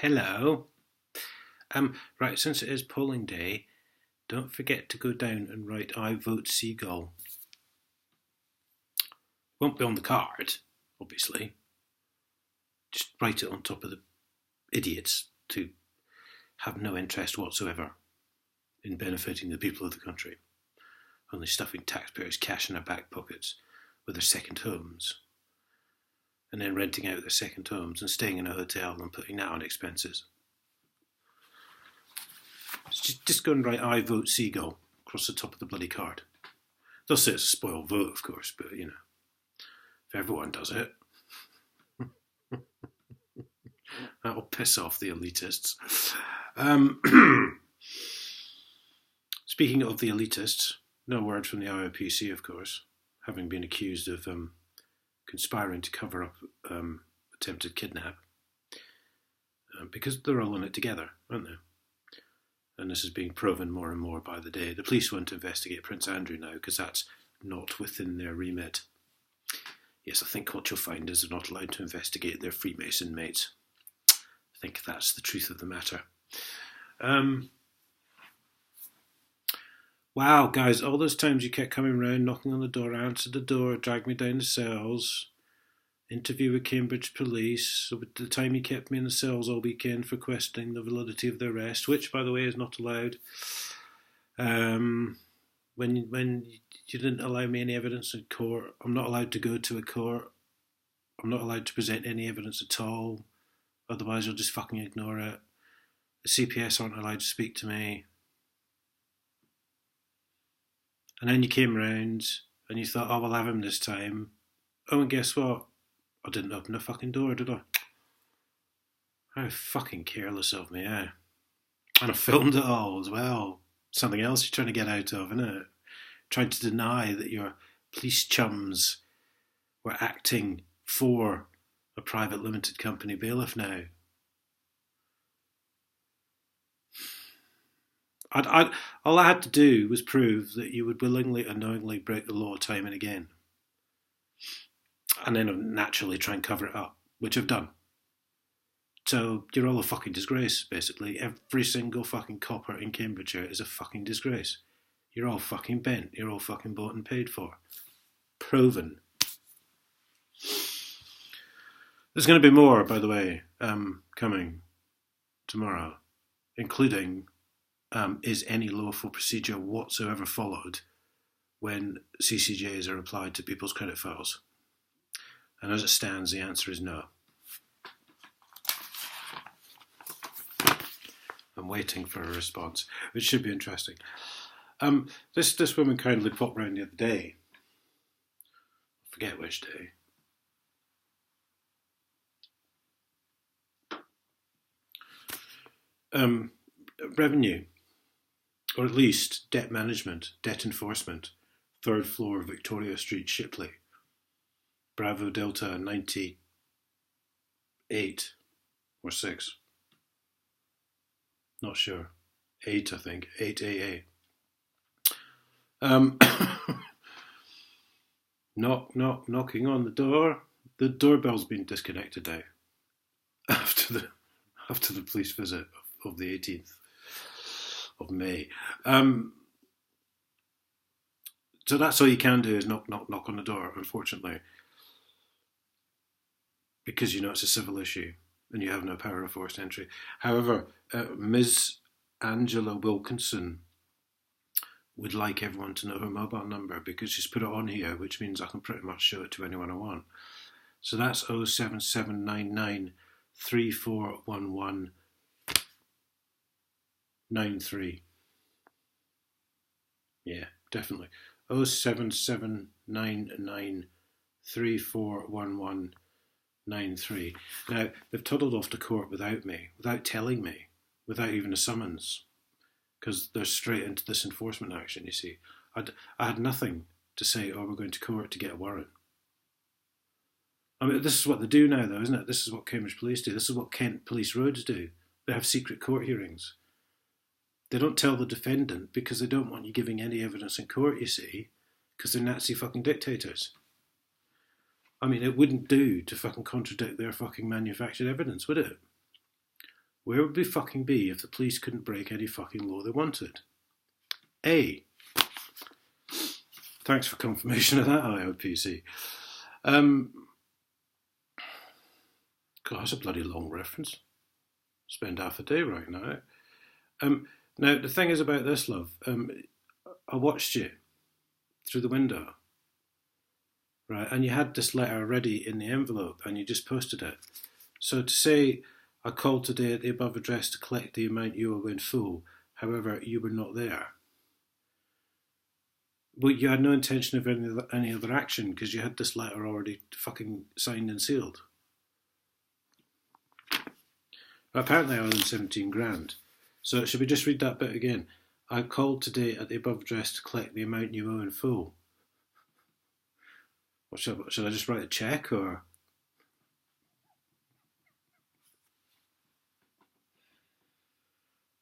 Hello. Right, since it is polling day, don't forget to go down and write I vote Seagull. Won't be on the card, obviously. Just write it on top of the idiots who have no interest whatsoever in benefiting the people of the country, only stuffing taxpayers' cash in their back pockets with their second homes, and then renting out their second homes and staying in a hotel and putting that on expenses. Just go and write I vote Seagull across the top of the bloody card. They'll say it's a spoiled vote, of course, but if everyone does it, that'll piss off the elitists. Speaking of the elitists, no word from the IOPC, of course, having been accused of conspiring to cover up attempted kidnap, because they're all in it together, aren't they? And this is being proven more and more by the day. The police won't investigate Prince Andrew now because that's not within their remit. Yes, I think what you'll find is they're not allowed to investigate their Freemason mates. I think that's the truth of the matter. Wow, guys, all those times you kept coming round, knocking on the door, answered the door, dragged me down the cells, interview with Cambridge Police, so the time you kept me in the cells all weekend for questioning the validity of the arrest, which, by the way, is not allowed. When you didn't allow me any evidence in court, I'm not allowed to go to a court. I'm not allowed to present any evidence at all. Otherwise, you'll just fucking ignore it. The CPS aren't allowed to speak to me. And then you came round and you thought, oh, we'll have him this time. Oh, and guess what? I didn't open the fucking door, did I? How fucking careless of me, eh? And I filmed it all as well. Something else you're trying to get out of, isn't it? Trying to deny that your police chums were acting for a private limited company bailiff now. All I had to do was prove that you would willingly and knowingly break the law time and again. And then naturally try and cover it up, which I've done. So you're all a fucking disgrace, basically. Every single fucking copper in Cambridgeshire is a fucking disgrace. You're all fucking bent. You're all fucking bought and paid for. Proven. There's going to be more, by the way, coming tomorrow, including is any lawful procedure whatsoever followed when CCJs are applied to people's credit files? And as it stands, the answer is no. I'm waiting for a response, which should be interesting. This woman kindly popped round the other day. I forget which day. Revenue, or at least debt management, debt enforcement, third floor, Victoria Street, Shipley. Bravo Delta 98 or 6. Not sure. 8, I think. 8AA. Knocking on the door. The doorbell's been disconnected now after the police visit of the 18th of May. So that's all you can do is knock on the door, unfortunately. Because it's a civil issue and you have no power of forced entry. However, Ms. Angela Wilkinson would like everyone to know her mobile number because she's put it on here, which means I can pretty much show it to anyone I want. So that's 07799 3411 93. Yeah, definitely. 07799 3411 93. Now, they've toddled off to court without me, without telling me, without even a summons, because they're straight into this enforcement action, you see. I had nothing to say, we're going to court to get a warrant. I mean, this is what they do now, though, isn't it? This is what Cambridge Police do. This is what Kent Police Roads do. They have secret court hearings. They don't tell the defendant because they don't want you giving any evidence in court, you see, because they're Nazi fucking dictators. I mean, it wouldn't do to fucking contradict their fucking manufactured evidence, would it? Where would we fucking be if the police couldn't break any fucking law they wanted? A. Thanks for confirmation of that, IOPC. God, that's a bloody long reference. Spend half a day writing that out. Now, the thing is about this, love, I watched you through the window, right, and you had this letter ready in the envelope and you just posted it. So to say, I called today at the above address to collect the amount you owe in full, however, you were not there. But you had no intention of any other action because you had this letter already fucking signed and sealed. But apparently I owe them 17 grand. So should we just read that bit again? I called today at the above address to collect the amount you owe in full. What should I just write a cheque or?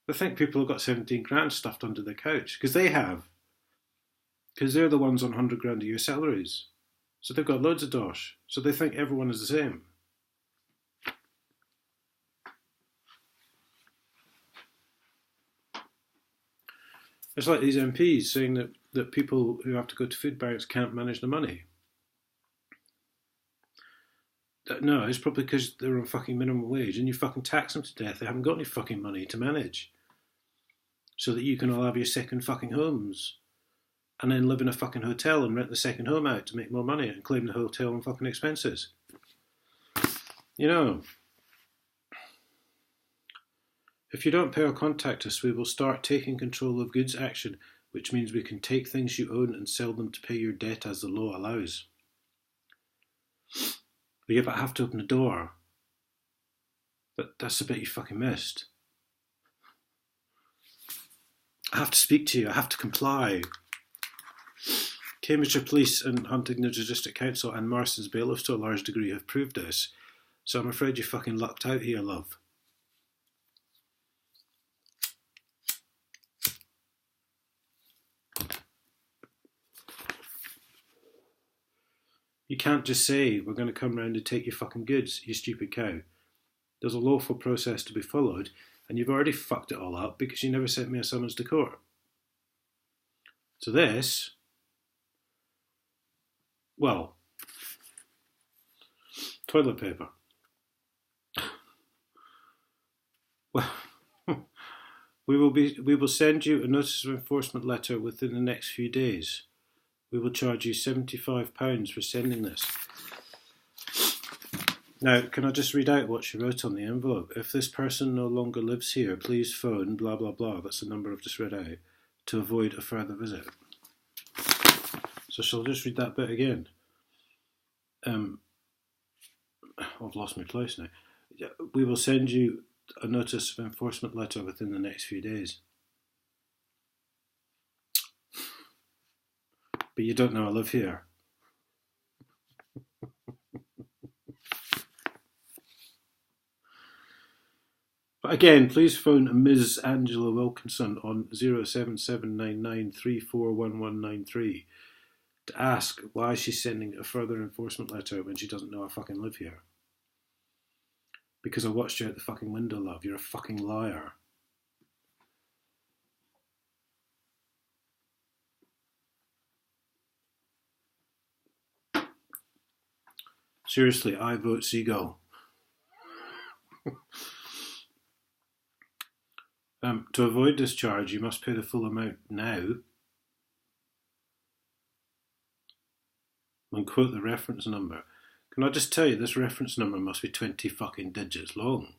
I think people have got 17 grand stuffed under their couch because they have. Because they're the ones on 100 grand a year salaries. So they've got loads of dosh. So they think everyone is the same. It's like these MPs saying that people who have to go to food banks can't manage the money. No, it's probably because they're on fucking minimum wage and you fucking tax them to death. They haven't got any fucking money to manage. So that you can all have your second fucking homes. And then live in a fucking hotel and rent the second home out to make more money and claim the hotel on fucking expenses. You know, if you don't pay or contact us, we will start taking control of goods action, which means we can take things you own and sell them to pay your debt as the law allows. But you have to open the door. But that's the bit you fucking missed. I have to speak to you. I have to comply. Cambridgeshire Police and Huntingdon District Council and Marston's bailiffs to a large degree have proved this. So I'm afraid you fucking lucked out here, love. You can't just say, we're going to come round and take your fucking goods, you stupid cow. There's a lawful process to be followed, and you've already fucked it all up because you never sent me a summons to court. So this, well, toilet paper. Well, we will send you a notice of enforcement letter within the next few days. We will charge you £75 for sending this. Now, can I just read out what she wrote on the envelope? If this person no longer lives here, please phone blah blah blah. That's the number I've just read out to avoid a further visit. So shall I just read that bit again? I've lost my place now. We will send you a notice of enforcement letter within the next few days. But you don't know I live here. But again, please phone Ms. Angela Wilkinson on 07799341193 to ask why she's sending a further enforcement letter when she doesn't know I fucking live here. Because I watched you out the fucking window, love. You're a fucking liar. Seriously, I vote Seagull. To avoid discharge, you must pay the full amount now and quote the reference number. Can I just tell you, this reference number must be 20 fucking digits long.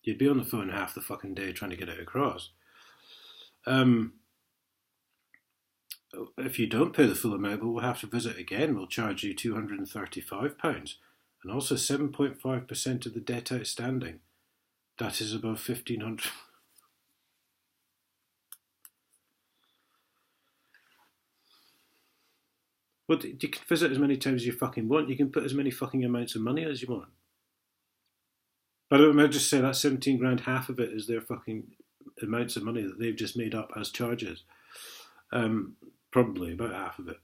You'd be on the phone half the fucking day trying to get it across. If you don't pay the full amount, we'll have to visit again. We'll charge you £235 and also 7.5% of the debt outstanding. That is above 1,500. Well, you can visit as many times as you fucking want. You can put as many fucking amounts of money as you want. But I might just say that 17 grand, half of it is their fucking amounts of money that they've just made up as charges. Probably about half of it.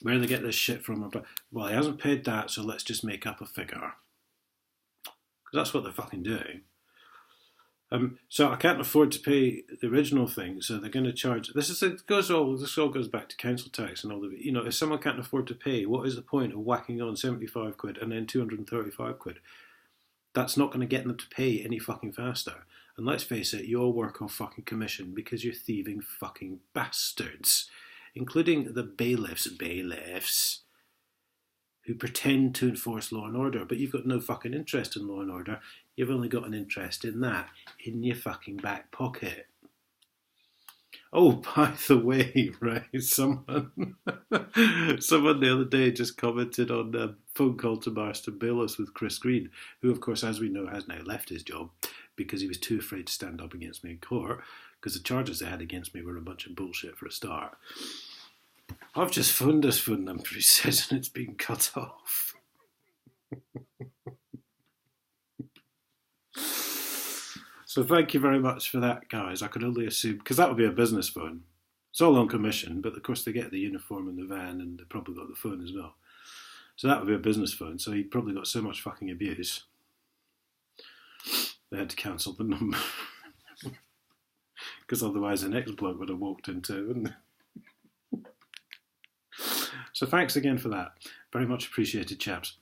Where do they get this shit from? Well, he hasn't paid that, so let's just make up a figure. Because that's what they're fucking doing. So I can't afford to pay the original thing, so they're going to charge. This all goes back to council tax and all of it. You know, if someone can't afford to pay, what is the point of whacking on 75 quid and then 235 quid? That's not going to get them to pay any fucking faster. And let's face it, you all work on fucking commission because you're thieving fucking bastards, including the bailiffs, who pretend to enforce law and order, but you've got no fucking interest in law and order. You've only got an interest in that, in your fucking back pocket. Oh, by the way, right, someone the other day just commented on a phone call to Marston Bailiffs with Chris Green, who, of course, as we know, has now left his job because he was too afraid to stand up against me in court, because the charges they had against me were a bunch of bullshit for a start. I've just phoned his phone number, he says, and it's been cut off. So thank you very much for that, guys. I could only assume, because that would be a business phone. It's all on commission, but of course they get the uniform and the van, and they probably got the phone as well. So that would be a business phone, so he probably got so much fucking abuse, they had to cancel the number. Because otherwise the next bloke would have walked into it, wouldn't they? So thanks again for that. Very much appreciated, chaps.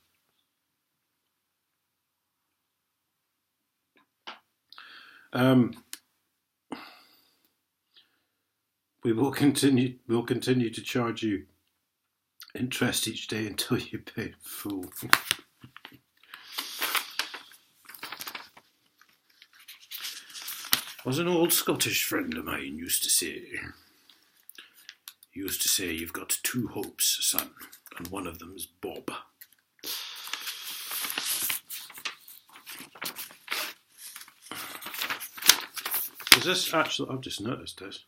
We'll continue to charge you interest each day until you pay full. Was an old Scottish friend of mine used to say, you've got two hopes, son, and one of them's Bob. Is this actually, I've just noticed this.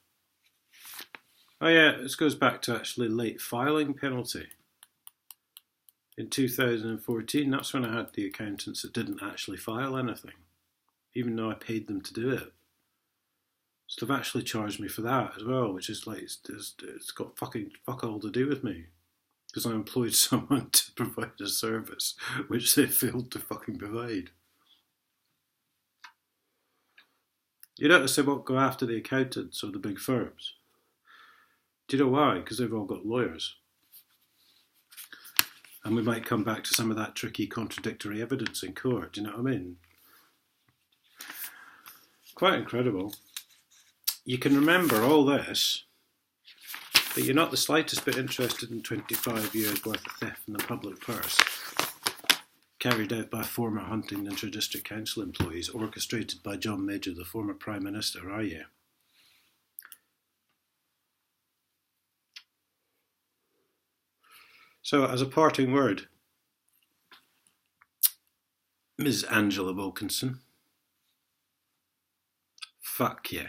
Oh yeah, this goes back to actually late filing penalty. In 2014, that's when I had the accountants that didn't actually file anything, even though I paid them to do it. So they've actually charged me for that as well, which is like, it's got fuck all to do with me. Because I employed someone to provide a service which they failed to fucking provide. You notice they won't go after the accountants or the big firms. Do you know why? Because they've all got lawyers. And we might come back to some of that tricky contradictory evidence in court, do you know what I mean? Quite incredible. You can remember all this, but you're not the slightest bit interested in 25 years worth of theft from the public purse, carried out by former Huntingdonshire District Council employees, orchestrated by John Major, the former Prime Minister, are you? So, as a parting word, Ms. Angela Wilkinson, fuck you.